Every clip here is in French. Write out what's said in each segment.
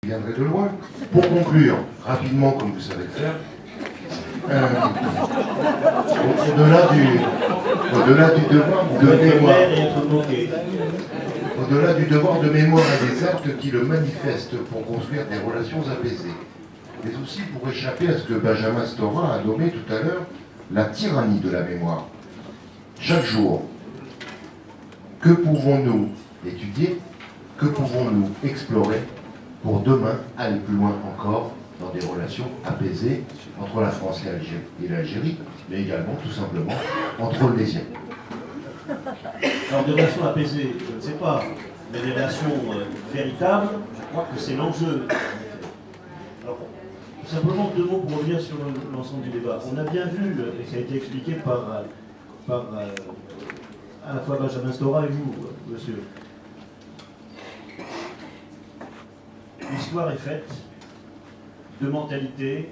viendrait de loin. Pour conclure, rapidement, comme vous savez le faire, au-delà du devoir de mémoire et des actes qui le manifestent pour construire des relations apaisées, mais aussi pour échapper à ce que Benjamin Stora a nommé tout à l'heure la tyrannie de la mémoire. Chaque jour, que pouvons-nous étudier, que pouvons-nous explorer pour demain aller plus loin encore dans des relations apaisées entre la France et l'Algérie, mais également tout simplement entre les liens. Alors des relations apaisées, je ne sais pas, mais des relations véritables, je crois que c'est l'enjeu. Alors, simplement deux mots pour revenir sur l'ensemble du débat. On a bien vu, et ça a été expliqué par à la fois Benjamin Stora et vous, monsieur. L'histoire est faite de mentalités,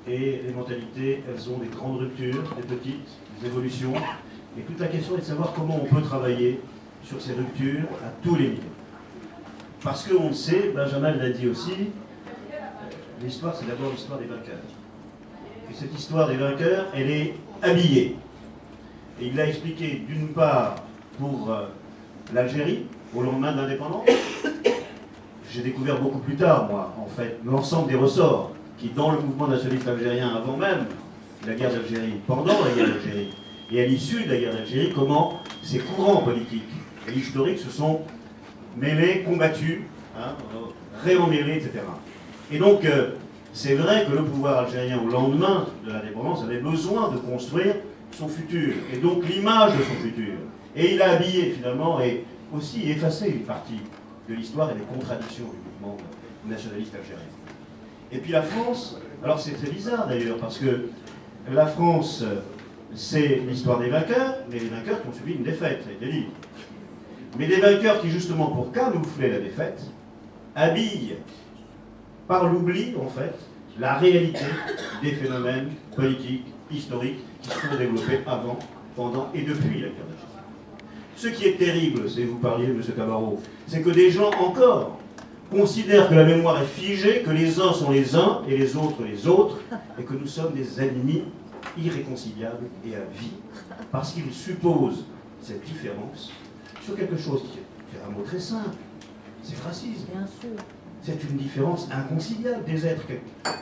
et les mentalités, elles ont des grandes ruptures, des petites, des évolutions. Et toute la question est de savoir comment on peut travailler sur ces ruptures à tous les niveaux. Parce qu'on le sait, Benjamin l'a dit aussi, l'histoire c'est d'abord l'histoire des vainqueurs. Et cette histoire des vainqueurs, elle est habillée. Et il l'a expliqué d'une part pour l'Algérie, au lendemain de l'indépendance. J'ai découvert beaucoup plus tard, moi, en fait, l'ensemble des ressorts qui, dans le mouvement nationaliste algérien, avant même la guerre d'Algérie, pendant la guerre d'Algérie, et à l'issue de la guerre d'Algérie, comment ces courants politiques et historiques se sont mêlés, combattus, hein, réemmêlés, etc. Et donc, c'est vrai que le pouvoir algérien, au lendemain de l'indépendance, avait besoin de construire son futur, et donc l'image de son futur. Et il a habillé, finalement, et aussi effacé une partie de l'histoire et des contradictions du mouvement nationaliste algérien. Et puis la France, alors c'est très bizarre d'ailleurs, parce que la France, c'est l'histoire des vainqueurs, mais les vainqueurs qui ont subi une défaite, et des livres. Mais des vainqueurs qui, justement, pour camoufler la défaite, habillent, par l'oubli, en fait, la réalité des phénomènes politiques, historiques, qui se sont développés avant, pendant et depuis la guerre d'Algérie. Ce qui est terrible, c'est vous parliez, M. Tabarot, c'est que des gens encore considèrent que la mémoire est figée, que les uns sont les uns et les autres, et que nous sommes des ennemis irréconciliables et à vie. Parce qu'ils supposent cette différence sur quelque chose qui est un mot très simple, c'est le racisme. Bien sûr. C'est une différence inconciliable des êtres. Et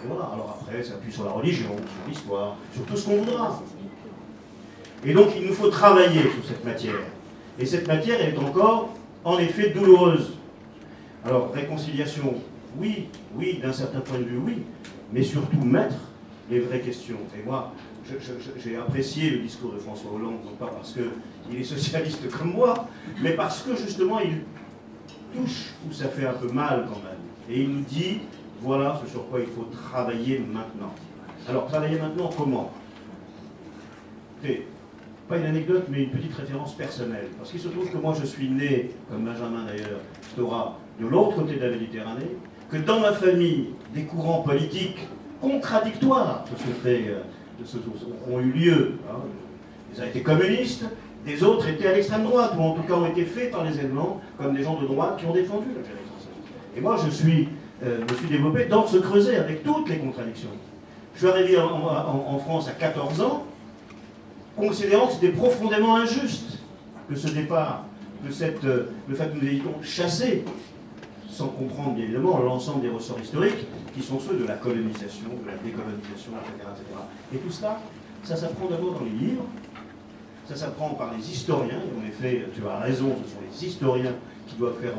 voilà, alors après, ça appuie sur la religion, sur l'histoire, sur tout ce qu'on voudra. Et donc, il nous faut travailler sur cette matière. Et cette matière, elle est encore, en effet, douloureuse. Alors, réconciliation, oui, d'un certain point de vue, oui, mais surtout mettre les vraies questions. Et moi, j'ai apprécié le discours de François Hollande, non pas parce qu'il est socialiste comme moi, mais parce que, justement, il touche où ça fait un peu mal, quand même. Et il nous dit, voilà ce sur quoi il faut travailler maintenant. Alors, travailler maintenant, comment? Et, pas une anecdote, mais une petite référence personnelle. Parce qu'il se trouve que moi, je suis né, comme Benjamin d'ailleurs, Stora, de l'autre côté de la Méditerranée, que dans ma famille, des courants politiques contradictoires ont eu lieu. Hein. Ils ont été communistes, des autres étaient à l'extrême droite, ou en tout cas ont été faits par les Allemands, comme des gens de droite qui ont défendu l'Algérie française. Et moi, je me suis développé dans ce creuset, avec toutes les contradictions. Je suis arrivé en France à 14 ans, considérant que c'était profondément injuste que ce départ, le fait que nous ayons chassé, sans comprendre bien évidemment l'ensemble des ressorts historiques, qui sont ceux de la colonisation, de la décolonisation, etc. etc. Et tout cela, ça s'apprend d'abord dans les livres, ça s'apprend par les historiens, et en effet, tu as raison, ce sont les historiens qui doivent faire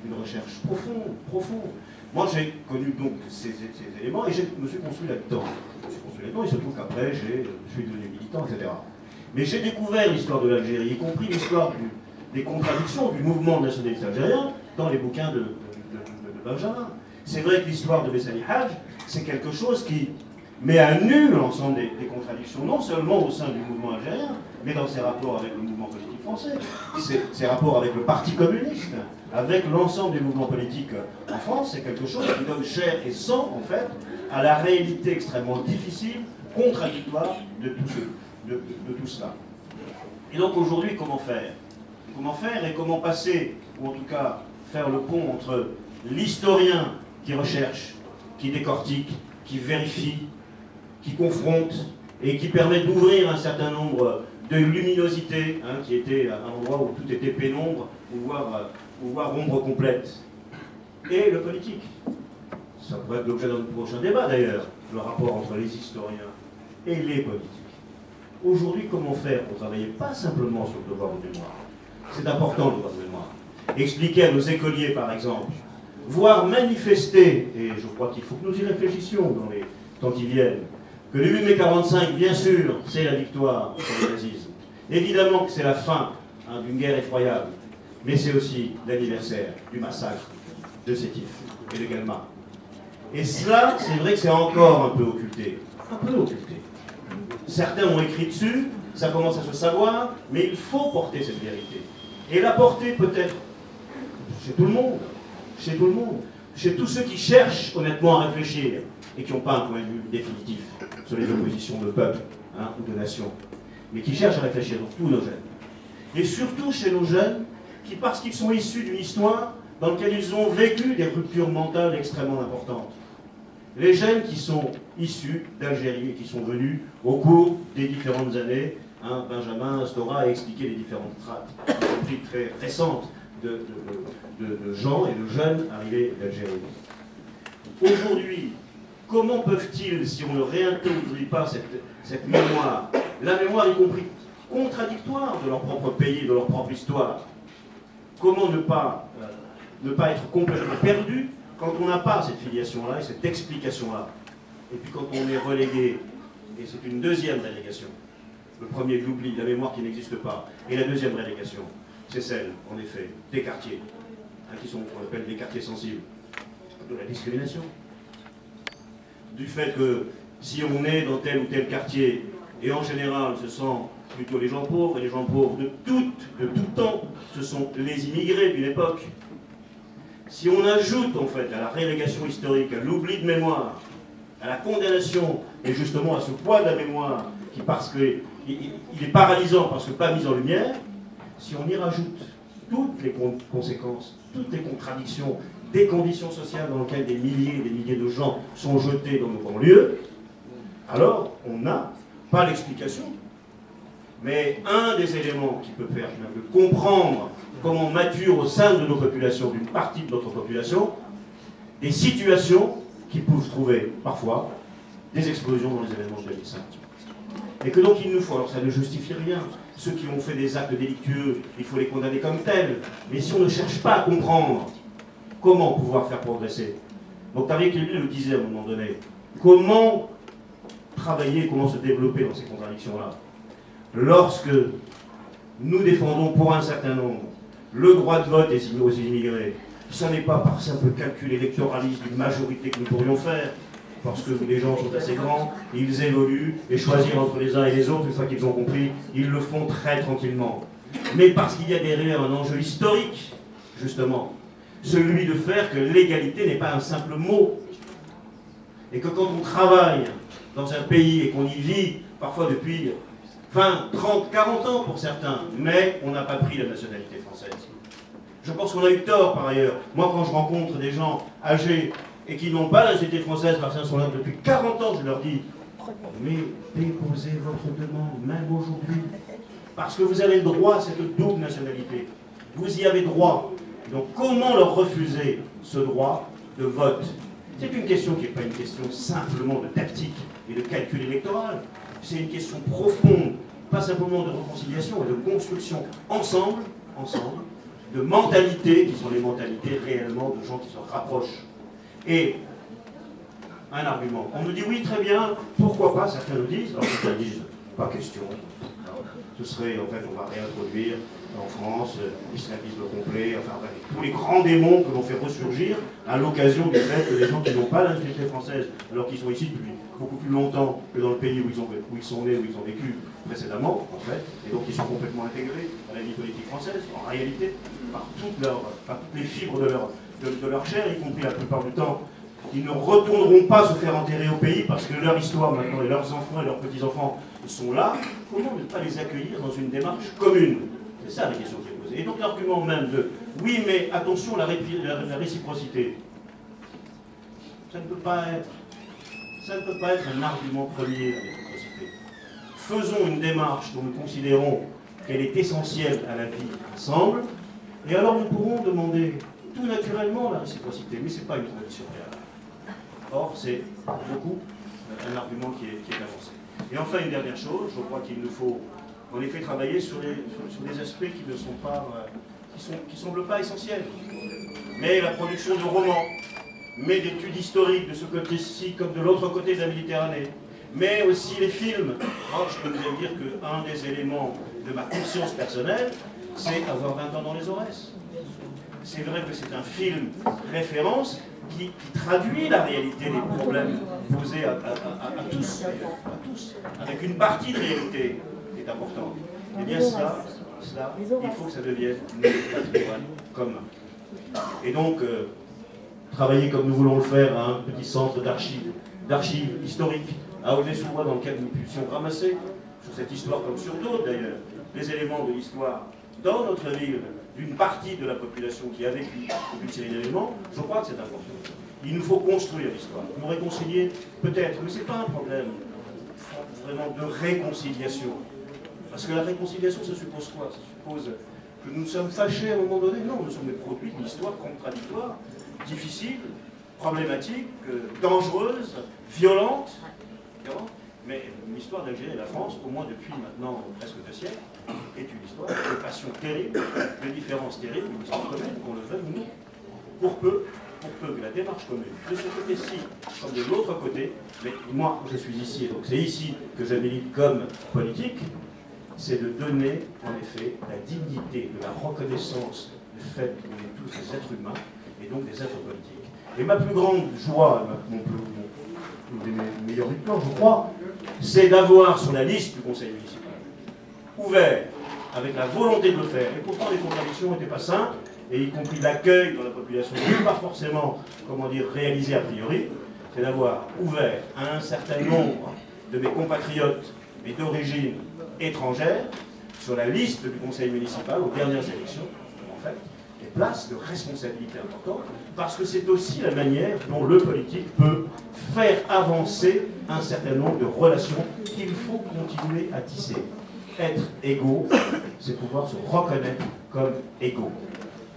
une recherche profonde. Moi, j'ai connu donc ces éléments et je me suis construit là-dedans. Il se trouve qu'après, je suis devenu militant, etc. Mais j'ai découvert l'histoire de l'Algérie, y compris l'histoire des contradictions du mouvement nationaliste algérien dans les bouquins de Benjamin. C'est vrai que l'histoire de Bessani Hadj, c'est quelque chose qui met à nu l'ensemble des contradictions, non seulement au sein du mouvement algérien, mais dans ses rapports avec le mouvement politique français, ses rapports avec le Parti communiste, avec l'ensemble des mouvements politiques en France, c'est quelque chose qui donne chair et sang, en fait, à la réalité extrêmement difficile, contradictoire de tout cela. Et donc aujourd'hui, comment faire? Comment faire et comment passer, ou en tout cas faire le pont entre l'historien qui recherche, qui décortique, qui vérifie, qui confronte et qui permet d'ouvrir un certain nombre de luminosités, hein, qui était un endroit où tout était pénombre, voire ombre complète. Et le politique. Ça pourrait être l'objet d'un prochain débat d'ailleurs, le rapport entre les historiens et les politiques. Aujourd'hui, comment faire pour travailler pas simplement sur le devoir de mémoire? C'est important le devoir de mémoire. Expliquer à nos écoliers par exemple, voire manifester, et je crois qu'il faut que nous y réfléchissions dans les temps qui viennent, que le 8 mai 1945, bien sûr, c'est la victoire sur le nazisme. Évidemment que c'est la fin hein, d'une guerre effroyable, mais c'est aussi l'anniversaire du massacre de Sétif et de Galma. Et cela, c'est vrai que c'est encore un peu occulté. Un peu occulté. Certains ont écrit dessus, ça commence à se savoir, mais il faut porter cette vérité. Et la porter peut-être chez tout le monde, chez tout le monde, chez tous ceux qui cherchent honnêtement à réfléchir et qui n'ont pas un point de vue définitif sur les oppositions de peuple hein, ou de nation, mais qui cherchent à réfléchir, donc tous nos jeunes. Et surtout chez nos jeunes qui, parce qu'ils sont issus d'une histoire dans laquelle ils ont vécu des ruptures mentales extrêmement importantes. Les jeunes qui sont issus d'Algérie et qui sont venus au cours des différentes années, hein, Benjamin Stora a expliqué les différentes strates, y compris très récentes, de gens et de jeunes arrivés d'Algérie. Aujourd'hui, comment peuvent-ils, si on ne réintroduit pas cette mémoire, la mémoire y compris contradictoire de leur propre pays, de leur propre histoire, comment ne pas être complètement perdu quand on n'a pas cette filiation-là et cette explication-là? Et puis quand on est relégué, et c'est une deuxième relégation, le premier de l'oubli, la mémoire qui n'existe pas, et la deuxième relégation, c'est celle, en effet, des quartiers, hein, qui sont, qu'on appelle des quartiers sensibles, de la discrimination. Du fait que si on est dans tel ou tel quartier, et en général ce sont plutôt les gens pauvres, et les gens pauvres de tout temps, ce sont les immigrés d'une époque. Si on ajoute en fait à la relégation historique, à l'oubli de mémoire, à la condamnation, et justement à ce poids de la mémoire, qui parce qu'il est paralysant, parce que pas mis en lumière, si on y rajoute toutes les conséquences, toutes les contradictions, des conditions sociales dans lesquelles des milliers et des milliers de gens sont jetés dans nos banlieues, alors on n'a pas l'explication. Mais un des éléments qui peut permettre de comprendre comment mature au sein de nos populations, d'une partie de notre population, des situations qui peuvent trouver parfois des explosions dans les événements de 2005. Et que donc il nous faut, alors ça ne justifie rien, ceux qui ont fait des actes délictueux, il faut les condamner comme tels, mais si on ne cherche pas à comprendre comment pouvoir faire progresser. Donc Tariq Libni le disait à un moment donné, comment travailler, comment se développer dans ces contradictions-là. Lorsque nous défendons pour un certain nombre le droit de vote aux immigrés, ce n'est pas par simple calcul électoraliste d'une majorité que nous pourrions faire, parce que les gens sont assez grands, ils évoluent, et choisir entre les uns et les autres, une fois qu'ils ont compris, ils le font très tranquillement. Mais parce qu'il y a derrière un enjeu historique, justement, celui de faire que l'égalité n'est pas un simple mot. Et que quand on travaille dans un pays et qu'on y vit, parfois depuis 20, 30, 40 ans pour certains, mais on n'a pas pris la nationalité française. Je pense qu'on a eu tort par ailleurs. Moi, quand je rencontre des gens âgés et qui n'ont pas la nationalité française parce qu'ils sont là depuis 40 ans, je leur dis mais déposez votre demande, même aujourd'hui. Parce que vous avez le droit à cette double nationalité. Vous y avez droit. Donc comment leur refuser ce droit de vote? C'est une question qui n'est pas une question simplement de tactique et de calcul électoral. C'est une question profonde, pas simplement de réconciliation, mais de construction ensemble, de mentalités qui sont les mentalités réellement de gens qui se rapprochent. Et un argument. On nous dit oui, très bien, pourquoi pas, certains nous disent, alors certains disent, pas question. Ce serait, en fait, on va réintroduire en France l'islamisme complet, enfin bref, tous les grands démons que l'on fait ressurgir à l'occasion du fait que les gens qui n'ont pas la nationalité française, alors qu'ils sont ici depuis beaucoup plus longtemps que dans le pays où ils sont nés, où ils ont vécu précédemment, en fait, et donc ils sont complètement intégrés à la vie politique française, en réalité, par toutes les fibres de leur chair, y compris la plupart du temps. Ils ne retourneront pas se faire enterrer au pays parce que leur histoire maintenant et leurs enfants et leurs petits-enfants sont là. Comment ne pas les accueillir dans une démarche commune? C'est ça la question qui est posée. Et donc l'argument même de oui, mais attention, la réciprocité. Ça ne peut pas être un argument premier de la réciprocité. Faisons une démarche dont nous considérons qu'elle est essentielle à la vie ensemble, et alors nous pourrons demander tout naturellement la réciprocité, mais ce n'est pas une condition préalable. Or, c'est beaucoup un argument qui est avancé. Et enfin, une dernière chose, je crois qu'il nous faut en effet travailler sur des aspects qui ne sont pas, qui semblent pas essentiels. Mais la production de romans, mais d'études historiques de ce côté-ci comme de l'autre côté de la Méditerranée, mais aussi les films. Moi, je peux vous dire qu'un des éléments de ma conscience personnelle, c'est avoir 20 ans dans les Aurès. C'est vrai que c'est un film référence qui traduit la réalité des problèmes posés à tous, avec une partie de réalité qui est importante. Eh bien cela, il faut que ça devienne notre patrimoine commun. Et donc, travailler comme nous voulons le faire à un petit centre d'archives historiques à Aulnay-sous-Bois, dans lequel nous puissions ramasser, sur cette histoire comme sur d'autres d'ailleurs, les éléments de l'histoire dans notre ville, d'une partie de la population qui a vécu toute une série d'événements, je crois que c'est important. Il nous faut construire l'histoire, nous réconcilier peut-être, mais ce n'est pas un problème vraiment de réconciliation. Parce que la réconciliation, ça suppose quoi? Ça suppose que nous sommes fâchés à un moment donné? Non, nous sommes des produits d'une histoire contradictoire, difficile, problématique, dangereuse, violente. Mais l'histoire d'Algérie et de la France, au moins depuis maintenant presque 2 siècles, est une histoire de passion terrible, de différences terribles, une histoire commune, qu'on le veuille ou non. Pour peu que la démarche commune, de ce côté-ci comme de l'autre côté, mais moi je suis ici, et donc c'est ici que je milite comme politique, c'est de donner en effet la dignité de la reconnaissance du fait qu'on est tous des êtres humains et donc des êtres politiques. Et ma plus grande joie, une des meilleures victoires, je crois, c'est d'avoir sur la liste du conseil municipal, ouvert, avec la volonté de le faire, et pourtant les contradictions n'étaient pas simples, et y compris l'accueil dans la population n'est pas forcément, comment dire, réalisé a priori, c'est d'avoir ouvert à un certain nombre de mes compatriotes, mais d'origine étrangère, sur la liste du conseil municipal aux dernières élections, en fait, des places de responsabilité importantes, parce que c'est aussi la manière dont le politique peut faire avancer un certain nombre de relations qu'il faut continuer à tisser. Être égaux, c'est pouvoir se reconnaître comme égaux.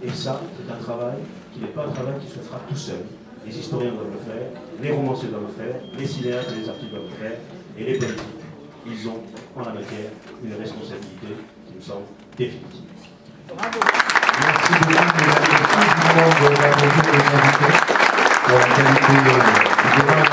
Et ça, c'est un travail qui n'est pas un travail qui se fera tout seul. Les historiens doivent le faire, les romanciers doivent le faire, les cinéastes et les artistes doivent le faire, et les politiques, ils ont en la matière une responsabilité qui me semble définitive. Bravo. Merci beaucoup, mesdames et messieurs. Je vous demande d'applaudir les invités pour la qualité du débat.